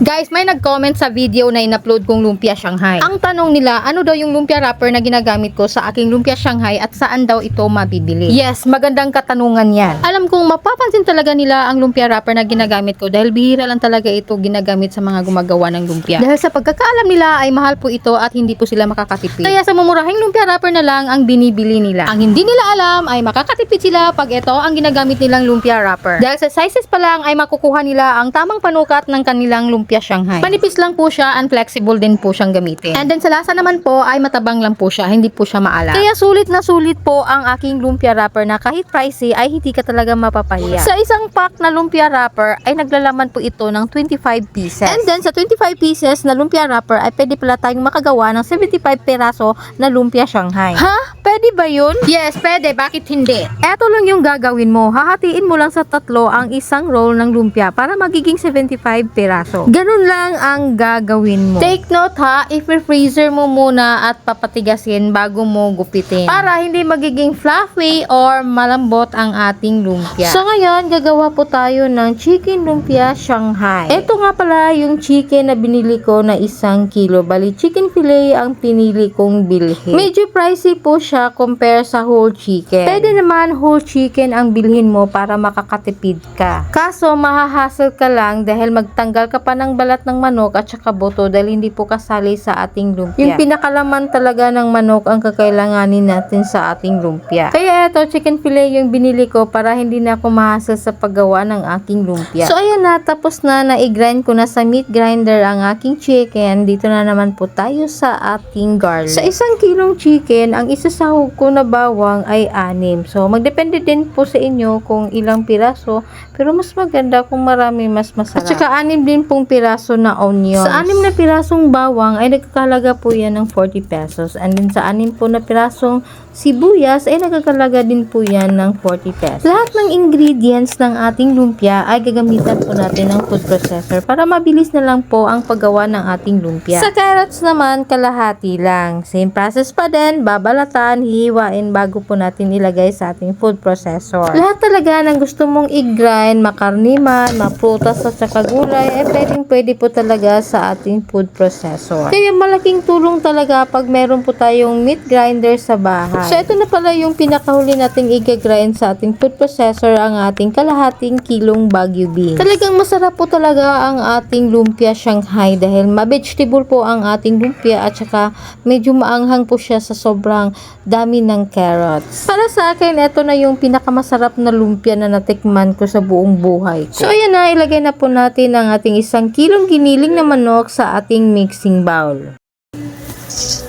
Guys, may nag-comment sa video na in-upload kong lumpia Shanghai. Ang tanong nila, ano daw yung lumpia wrapper na ginagamit ko sa aking lumpia Shanghai at saan daw ito mabibili? Yes, magandang katanungan yan. Alam kong mapapansin talaga nila ang lumpia wrapper na ginagamit ko dahil bihira lang talaga ito ginagamit sa mga gumagawa ng lumpia. Dahil sa pagkakaalam nila ay mahal po ito at hindi po sila makakatipid. Kaya sa mumurahing lumpia wrapper na lang ang binibili nila. Ang hindi nila alam ay makakatipid sila pag ito ang ginagamit nilang lumpia wrapper. Dahil sa sizes pa lang ay makukuha nila ang tamang panukat ng kanilang lumpia Shanghai. Manipis lang po siya and flexible din po siyang gamitin. And then sa lasa naman po ay matabang lang po siya, hindi po siya maalat. Kaya sulit na sulit po ang aking lumpia wrapper na kahit pricey ay hindi ka talaga mapapahiya. Sa isang pack na lumpia wrapper ay naglalaman po ito ng 25 pieces. And then sa 25 pieces na lumpia wrapper ay pwede pala tayong makagawa ng 75 peraso na lumpia Shanghai. Ha? Pwede ba yun? Yes, pwede. Bakit hindi? Eto lang yung gagawin mo. Hahatiin mo lang sa tatlo ang isang roll ng lumpia para magiging 75 peraso. Ganun lang ang gagawin mo. Take note ha, i-freezer mo muna at papatigasin bago mo gupitin para hindi magiging fluffy or malambot ang ating lumpia. So ngayon, gagawa po tayo ng chicken lumpia Shanghai. Ito nga pala yung chicken na binili ko na 1 kilo. Bali, chicken fillet ang pinili kong bilhin. Medyo pricey po siya compare sa whole chicken. Pwede naman whole chicken ang bilhin mo para makakatipid ka. Kaso, mahahassle ka lang dahil magtanggal ka pa ng balat ng manok at saka boto dahil hindi po kasali sa ating lumpia. Yung pinakalaman talaga ng manok ang kakailanganin natin sa ating lumpia. Kaya ito, chicken fillet yung binili ko para hindi na ako mahassle sa paggawa ng aking lumpia. So ayan na, tapos na, na-grind ko na sa meat grinder ang aking chicken. Dito na naman po tayo sa ating garlic. Sa 1 kilong chicken, ang isasahog ko na bawang ay 6. So magdepende din po sa inyo kung ilang piraso, pero mas maganda kung marami, mas masarap. At saka 6 din pong piraso na onions. Sa 6 na pirasong bawang ay nagkakalaga po yan ng 40 pesos. And then sa 6 po na pirasong sibuyas ay nagkakalaga din po yan ng 40 pesos. Lahat ng ingredients ng ating lumpia ay gagamitan po natin ng food processor para mabilis na lang po ang paggawa ng ating lumpia. Sa carrots naman, kalahati lang. Same process pa din, babalatan, hihiwain bago po natin ilagay sa ating food processor. Lahat talaga ng gusto mong i-grind, makarniman, maprutas at saka gulay, ay pwede po talaga sa ating food processor. Kaya malaking tulong talaga pag meron po tayong meat grinder sa bahay. So, ito na pala yung pinakahuli nating i-grind sa ating food processor, ang ating kalahating kilong Baguio beans. Talagang masarap po talaga ang ating lumpia Shanghai dahil ma-vegetable po ang ating lumpia at saka medyo maanghang po siya sa sobrang dami ng carrots. Para sa akin, ito na yung pinakamasarap na lumpia na natikman ko sa buong buhay ko. So, ayan na, ilagay na po natin ang ating 1 kilong giniling na manok sa ating mixing bowl.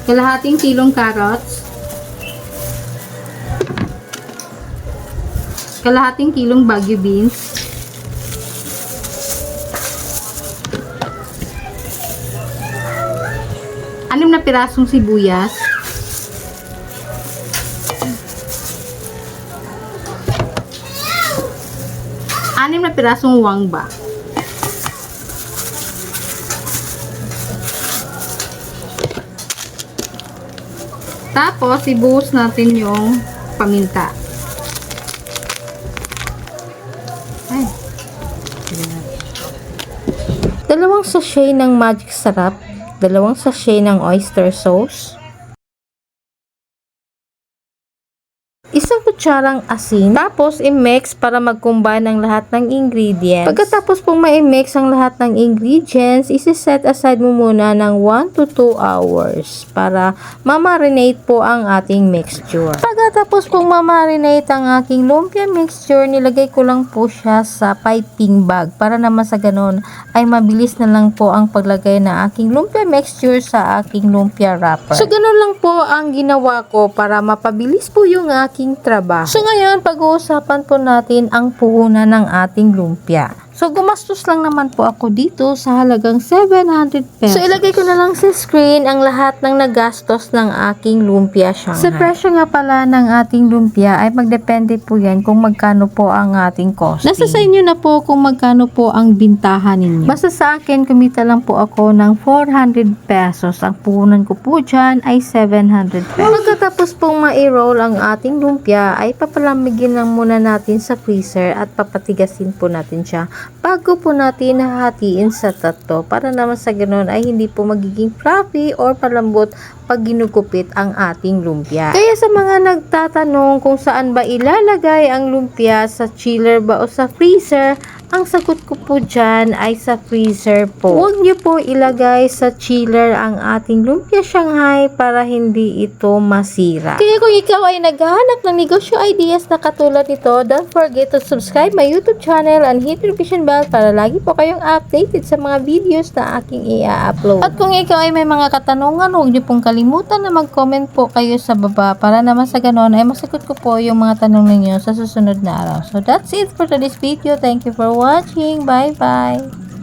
Kalahating kilong carrots. Kalahating kilong Baguio beans. Anim na pirasong sibuyas. Anim na pirasong wangba. Tapos, ibuhos natin yung paminta. Ay. 2 sachet ng magic sarap, 2 sachet ng oyster sauce, 1 kutsarang asin, tapos i-mix para mag-combine ang lahat ng ingredients. Pagkatapos pong ma-mix ang lahat ng ingredients, isi-set aside mo muna ng 1 to 2 hours para ma-marinate po ang ating mixture. Pagkatapos pong ma-marinate ang aking lumpia mixture, nilagay ko lang po siya sa piping bag para naman sa ganon ay mabilis na lang po ang paglagay na aking lumpia mixture sa aking lumpia wrapper. So ganon lang po ang ginawa ko para mapabilis po yung aking trabaho. So ngayon, pag-uusapan po natin ang puhunan ng ating lumpia. So, gumastos lang naman po ako dito sa halagang 700 pesos. So, ilagay ko na lang sa screen ang lahat ng nagastos ng aking lumpia Shanghai. Sa presyo nga pala ng ating lumpia ay magdepende po yan kung magkano po ang ating costing. Nasa sa inyo na po kung magkano po ang bintahan ninyo. Basta sa akin, kumita lang po ako ng 400 pesos. Ang puhunan ko po dyan ay 700 pesos. Pagkatapos pong ma-roll ang ating lumpia, ay papalamigin lang muna natin sa freezer at papatigasin po natin siya bago po natin hahatiin sa tatlo para naman sa ganun ay hindi po magiging fluffy or palambot pag ginugupit ang ating lumpia. Kaya sa mga nagtatanong kung saan ba ilalagay ang lumpia, sa chiller ba o sa freezer, ang sagot ko po dyan ay sa freezer po. Huwag niyo po ilagay sa chiller ang ating lumpia Shanghai para hindi ito masira. Kaya kung ikaw ay naghahanap ng negosyo ideas na katulad nito, don't forget to subscribe my YouTube channel and hit the notification bell para lagi po kayong updated sa mga videos na aking i-upload. At kung ikaw ay may mga katanungan, huwag niyo pong kalimutan na mag-comment po kayo sa baba para naman sa ganon ay masagot ko po yung mga tanong ninyo sa susunod na araw. So that's it for today's video. Thank you for watching. Bye bye.